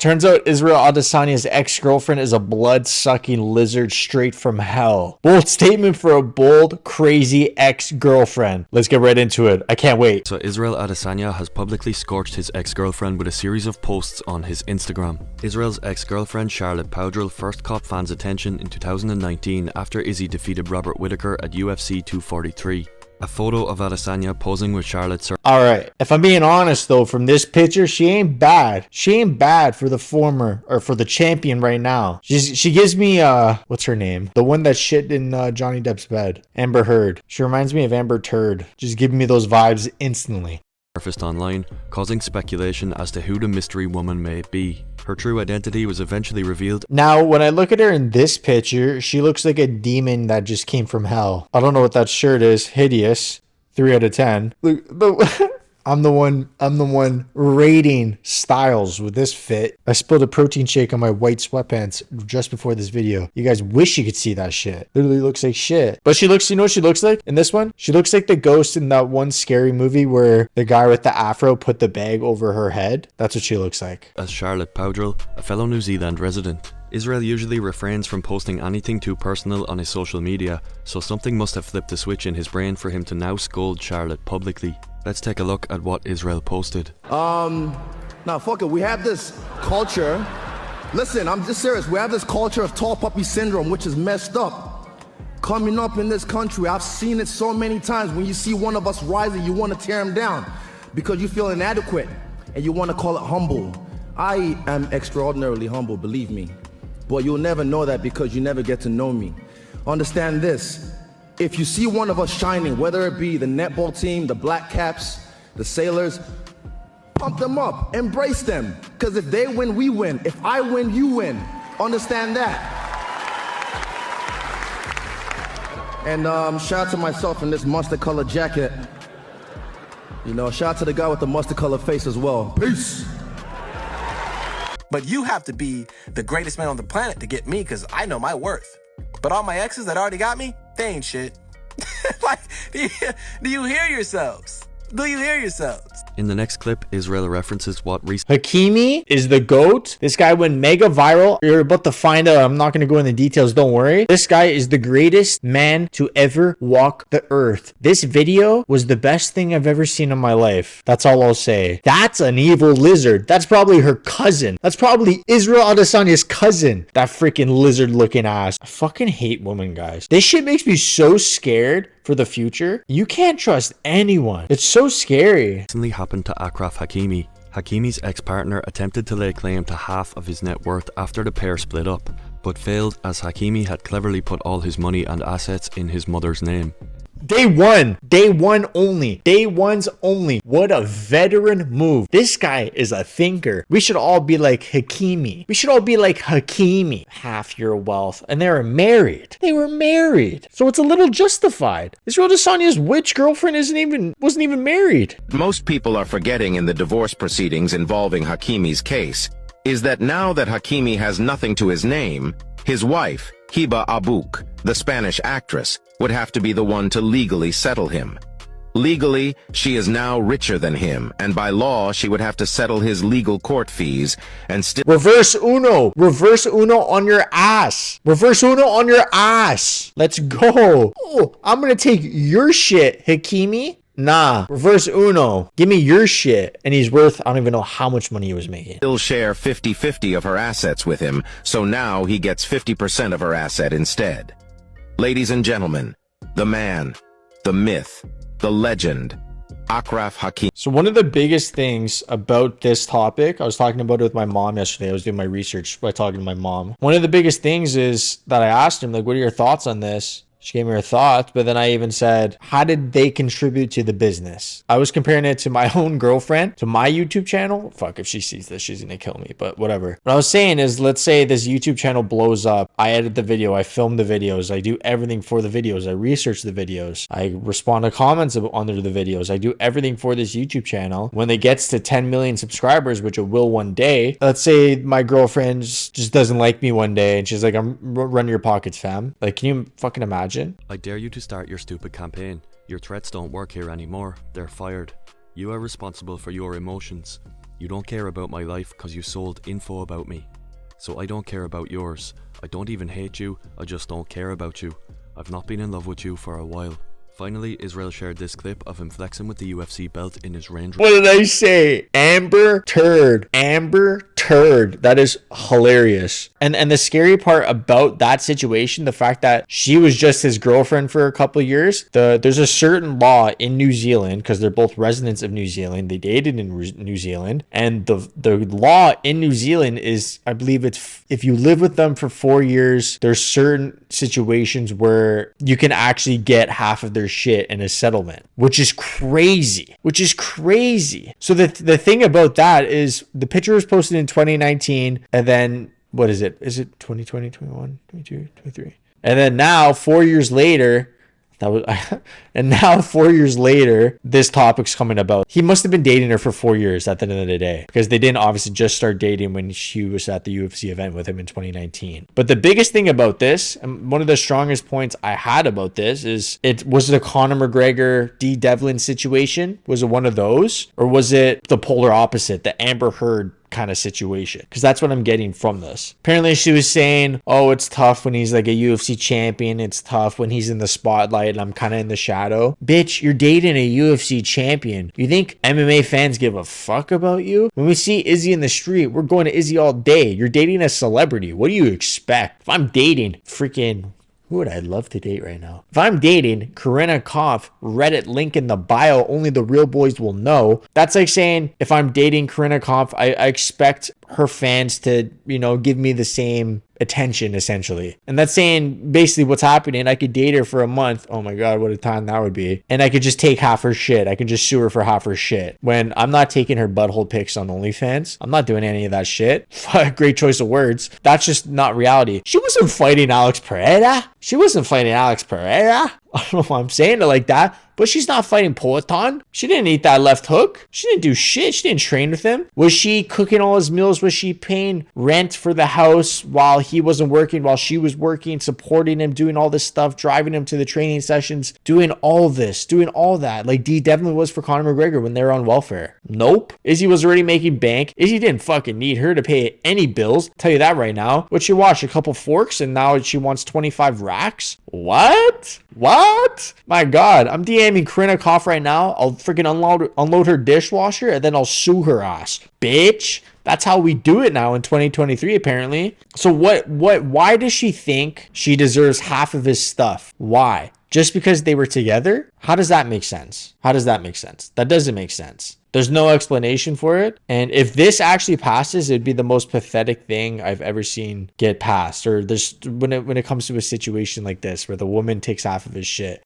Turns out Israel Adesanya's ex-girlfriend is a blood-sucking lizard straight from hell. Bold statement for a bold, crazy ex-girlfriend. Let's get right into it. I can't wait. So Israel Adesanya has publicly scorched his ex-girlfriend with a series of posts on his Instagram. Israel's ex-girlfriend Charlotte Powdrill first caught fans' attention in 2019 after Izzy defeated Robert Whittaker at UFC 243. A photo of Adesanya posing with Charlotte. Alright, if I'm being honest though, from this picture, she ain't bad. She ain't bad for the former, or for the champion right now. She gives me, what's her name? The one that shit in Johnny Depp's bed. Amber Heard. She reminds me of Amber Turd. Just giving me those vibes instantly. Surfaced online, causing speculation as to who the mystery woman may be. Her true identity was eventually revealed. Now, when I look at her in this picture, she looks like a demon that just came from hell. I don't know what that shirt is. Hideous. 3 out of 10. I'm the one rating styles with this fit. I spilled a protein shake on my white sweatpants just before this video. You guys wish you could see that shit. Literally looks like shit. But she looks, you know what she looks like in this one? She looks like the ghost in that one scary movie where the guy with the afro put the bag over her head. That's what she looks like. As Charlotte Powdrill, a fellow New Zealand resident. Israel usually refrains from posting anything too personal on his social media, so something must have flipped a switch in his brain for him to now scold Charlotte publicly. Let's take a look at what Israel posted. Now fuck it, we have this culture. Listen, I'm just serious. We have this culture of tall puppy syndrome, which is messed up. Coming up in this country, I've seen it so many times. When you see one of us rising, you want to tear him down because you feel inadequate and you want to call it humble. I am extraordinarily humble, believe me. But you'll never know that because you never get to know me. Understand this. If you see one of us shining, whether it be the netball team, the Black Caps, the Sailors, pump them up, embrace them. Because if they win, we win. If I win, you win. Understand that. And shout out to myself in this mustard colored jacket. You know, shout out to the guy with the mustard colored face as well. Peace. But you have to be the greatest man on the planet to get me, because I know my worth. But all my exes that already got me, they ain't shit. Like, do you hear yourselves? Do you hear yourselves? In the next clip, Israel references what Hakimi is the GOAT. This guy went mega viral. You're about to find out. I'm not going to go into details. Don't worry. This guy is the greatest man to ever walk the earth. This video was the best thing I've ever seen in my life. That's all I'll say. That's an evil lizard. That's probably her cousin. That's probably Israel Adesanya's cousin. That freaking lizard looking ass. I fucking hate women, guys. This shit makes me so scared for the future. You can't trust anyone. It's so scary. Recently happened to Achraf Hakimi. Hakimi's ex-partner attempted to lay claim to half of his net worth after the pair split up, but failed as Hakimi had cleverly put all his money and assets in his mother's name. Day one only. Day one's only. What a veteran move. This guy is a thinker. We should all be like Hakimi. We should all be like Hakimi. Half your wealth. And they were married. So it's a little justified. Israel Adesanya's witch girlfriend wasn't even married. Most people are forgetting in the divorce proceedings involving Hakimi's case is that now that Hakimi has nothing to his name, his wife, Hiba Abouk, the Spanish actress, would have to be the one to legally settle him. Legally, she is now richer than him, and by law, she would have to settle his legal court fees and still— Reverse Uno on your ass. Let's go. Oh, I'm gonna take your shit, Hakimi. Nah, reverse Uno. Give me your shit. And he's worth, I don't even know how much money he was making. Still share 50-50 of her assets with him, so now he gets 50% of her asset instead. Ladies and gentlemen, the man, the myth, the legend, Achraf Hakimi. So one of the biggest things about this topic, I was talking about it with my mom yesterday. I was doing my research by talking to my mom. One of the biggest things is that I asked him, like, what are your thoughts on this? She gave me her thoughts, but then I even said, how did they contribute to the business? I was comparing it to my own girlfriend, to my YouTube channel. Fuck, if she sees this, she's gonna kill me, but whatever. What I was saying is, let's say this YouTube channel blows up. I edit the video, I film the videos, I do everything for the videos, I research the videos, I respond to comments under the videos, I do everything for this YouTube channel. When it gets to 10 million subscribers, which it will one day, let's say my girlfriend just doesn't like me one day and she's like, I'm running your pockets, fam. Like, can you fucking imagine? I dare you to start your stupid campaign. Your threats don't work here anymore. They're fired. You are responsible for your emotions. You don't care about my life because you sold info about me. So I don't care about yours. I don't even hate you, I just don't care about you. I've not been in love with you for a while. Finally, Israel shared this clip of him flexing with the UFC belt in his Range Rover. What did I say? Amber Turd. Amber Turd. That is hilarious. And the scary part about that situation, the fact that she was just his girlfriend for a couple of years, there's a certain law in New Zealand, because they're both residents of New Zealand. They dated in New Zealand. And the law in New Zealand is, I believe it's, if you live with them for 4 years, there's certain situations where you can actually get half of their shit in a settlement, which is crazy. So the thing about that is the picture was posted in 2019, and then what is it 2020, 21, 22, 23, and then now 4 years later, this topic's coming about. He must have been dating her for 4 years at the end of the day, because they didn't obviously just start dating when she was at the UFC event with him in 2019. But the biggest thing about this, and one of the strongest points I had about this, is it was the Conor McGregor D Devlin situation. Was it one of those, or was it the polar opposite, the Amber Heard kind of situation? Because that's what I'm getting from this. Apparently she was saying, oh, it's tough when he's like a UFC champion, it's tough when he's in the spotlight and I'm kind of in the shadow. Bitch, you're dating a UFC champion. You think MMA fans give a fuck about you? When we see Izzy in the street, we're going to Izzy all day. You're dating a celebrity. What do you expect? If I'm dating freaking, who would I love to date right now? If I'm dating Corinna Kopf, Reddit link in the bio, only the real boys will know. That's like saying if I'm dating Corinna Kopf, I expect her fans to, give me the same attention, essentially. And that's saying basically what's happening. I could date her for a month. Oh my God, what a time that would be. And I could just take half her shit. I could just sue her for half her shit. When I'm not taking her butthole pics on OnlyFans. I'm not doing any of that shit. Great choice of words. That's just not reality. She wasn't fighting Alex Pereira. I don't know why I'm saying it like that, but she's not fighting Poatan. She didn't eat that left hook. She didn't do shit. She didn't train with him. Was she cooking all his meals? Was she paying rent for the house while he wasn't working, while she was working, supporting him, doing all this stuff, driving him to the training sessions, doing all this, doing all that, like D Devlin was for Conor McGregor when they were on welfare? Nope. Izzy was already making bank. Izzy didn't fucking need her to pay any bills. I'll tell you that right now. What she watched? A couple forks, and now she wants 25 racks? What? My God, I'm DMing Corinna Kopf right now. I'll freaking unload her dishwasher, and then I'll sue her ass. Bitch. That's how we do it now in 2023, apparently. So why does she think she deserves half of his stuff? Why? Just because they were together? How does that make sense? That doesn't make sense. There's no explanation for it. And if this actually passes, it'd be the most pathetic thing I've ever seen get passed. Or there's when it comes to a situation like this where the woman takes half of his shit.